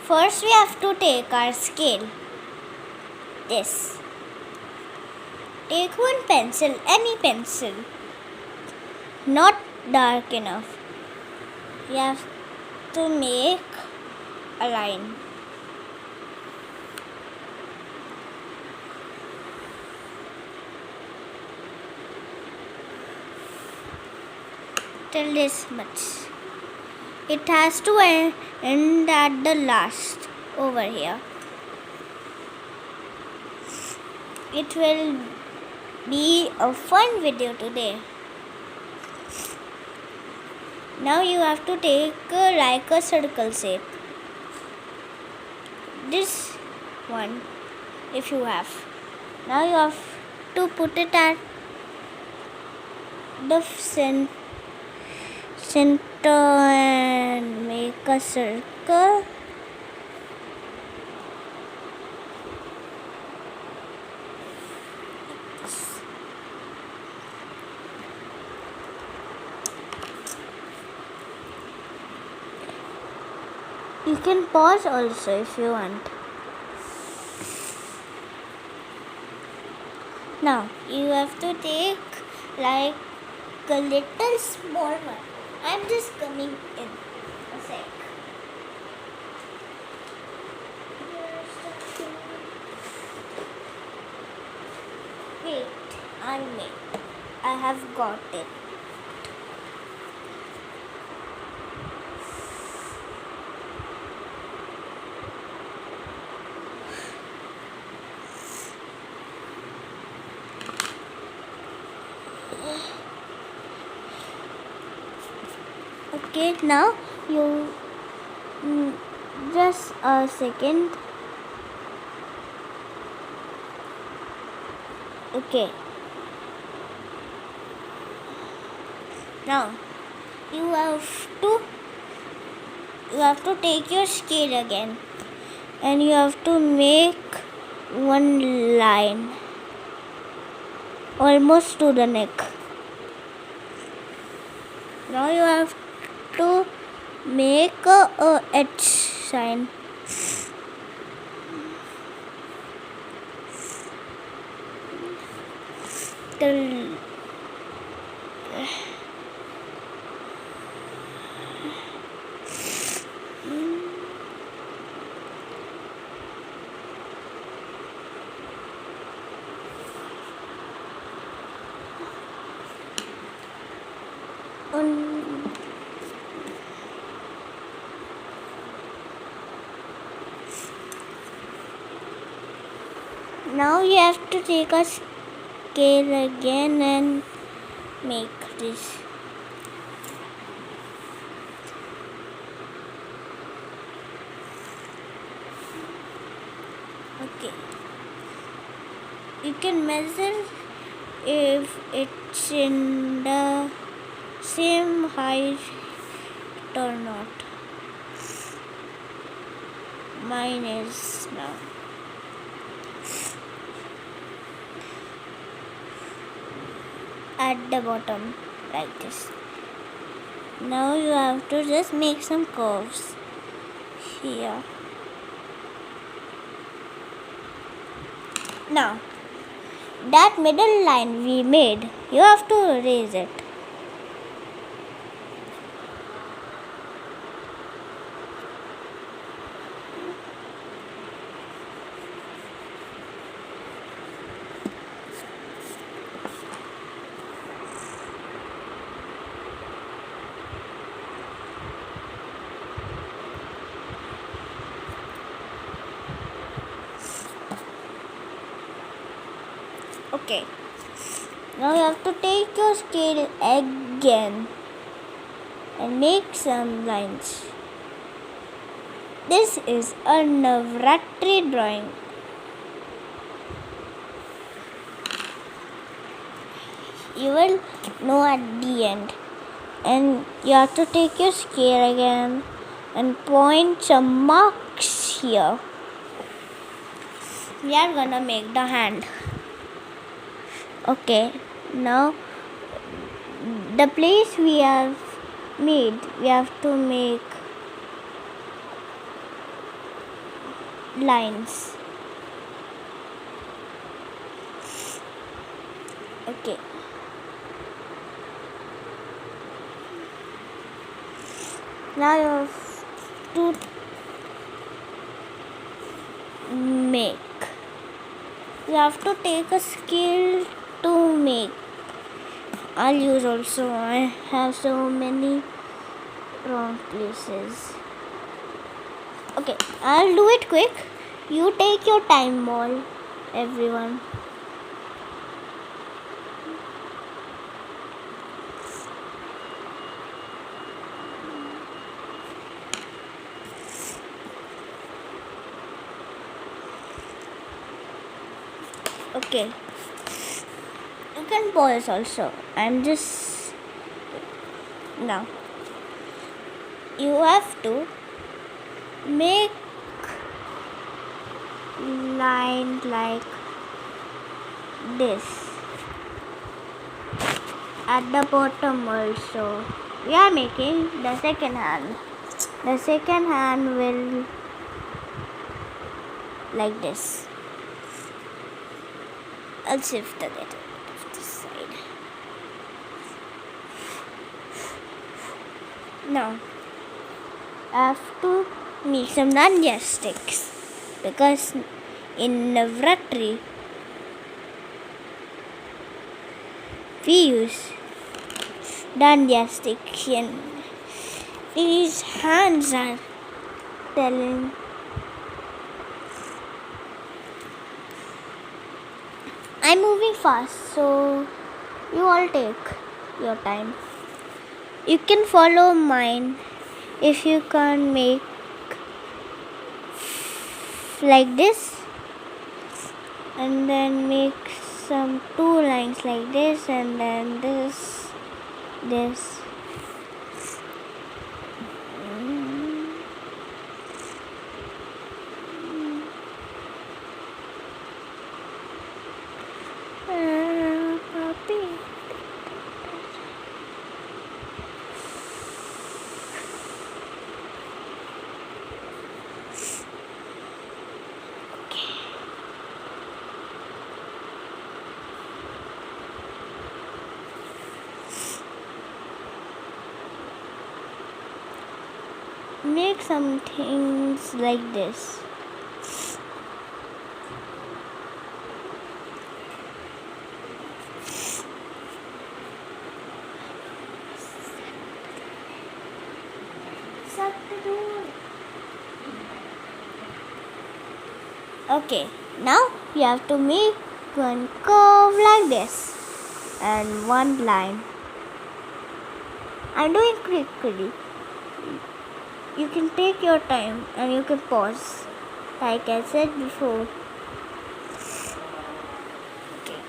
First we have to take our scale. This. Take one pencil, any pencil, not dark enough. You have to make a line. Till this much. It has to end at the last over here. It will be a fun video today. Now you have to take like a circle shape. This one, if you have. Now you have to put it at the center and make a circle. You can pause also if you want. Now you have to take like a little small one. I'm just coming in a sec. Wait, I have got it. Okay, now you just a second. Okay. Now you have to take your scale again, and you have to make one line almost to the neck. Now you have to make a H sign. Now you have to take a scale again and make this. Okay. You can measure if it's in the same height or not. Mine is now. At the bottom, like this. Now you have to just make some curves here. Now, that middle line we made, you have to erase it. Okay, now you have to take your scale again and make some lines. This is a Navratri drawing. You will know at the end. And you have to take your scale again and point some marks here. We are gonna make the hand. Okay, now the place we have made, we have to make lines. Okay. Now you have to make. You have to take a scale to make. I'll use also. I have so many wrong places. Okay, I'll do it quick. You take your time ball, everyone. Okay, you can pause also. I'm just now. You have to make line like this at the bottom also. We are making the second hand. The second hand will like this. I'll shift the letter to this side. Now, I have to make some Nanya sticks because in Navratri we use Dandiya sticks and these hands are telling. I'm moving fast, so you all take your time. You can follow mine if you can't make like this, and then make some 2 lines like this, and then this. Puppy. Make some things like this. Okay, now you have to make one curve like this and one line. I'm doing quickly. You can take your time and you can pause, like I said before. Okay.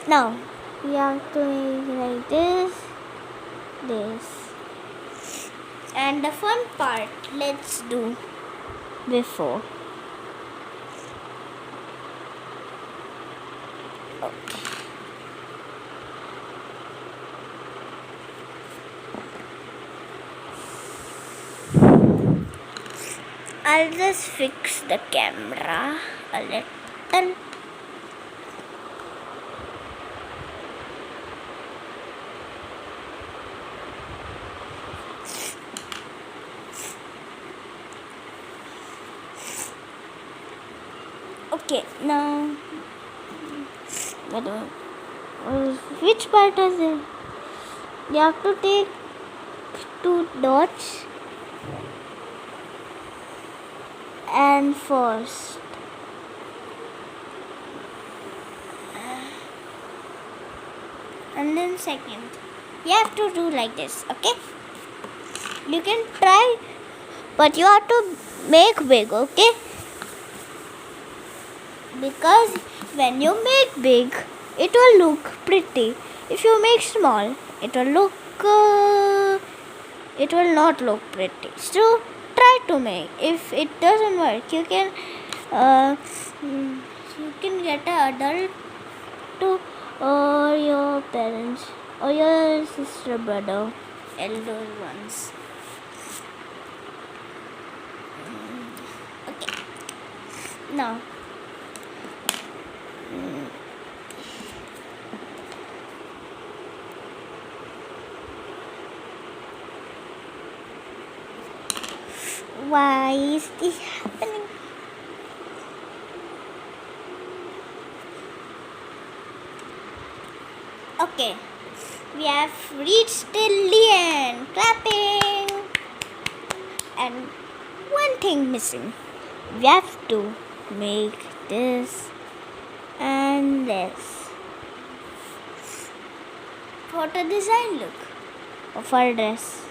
Now you have to make like this. And the fun part, let's do before. Okay. I'll just fix the camera a little. Okay, now which part is it? You have to take 2 dots and first and then second. You have to do like this, okay? You can try, but you have to make big, okay? Because when you make big, it will look pretty. If you make small, it will not look pretty. So try to make. If it doesn't work, you can get an adult to or your parents or your sister, brother. elder ones. Okay. Now, why is this happening? Okay, we have reached till the end. Clapping. And one thing missing. We have to make this and this. What a design look of our dress.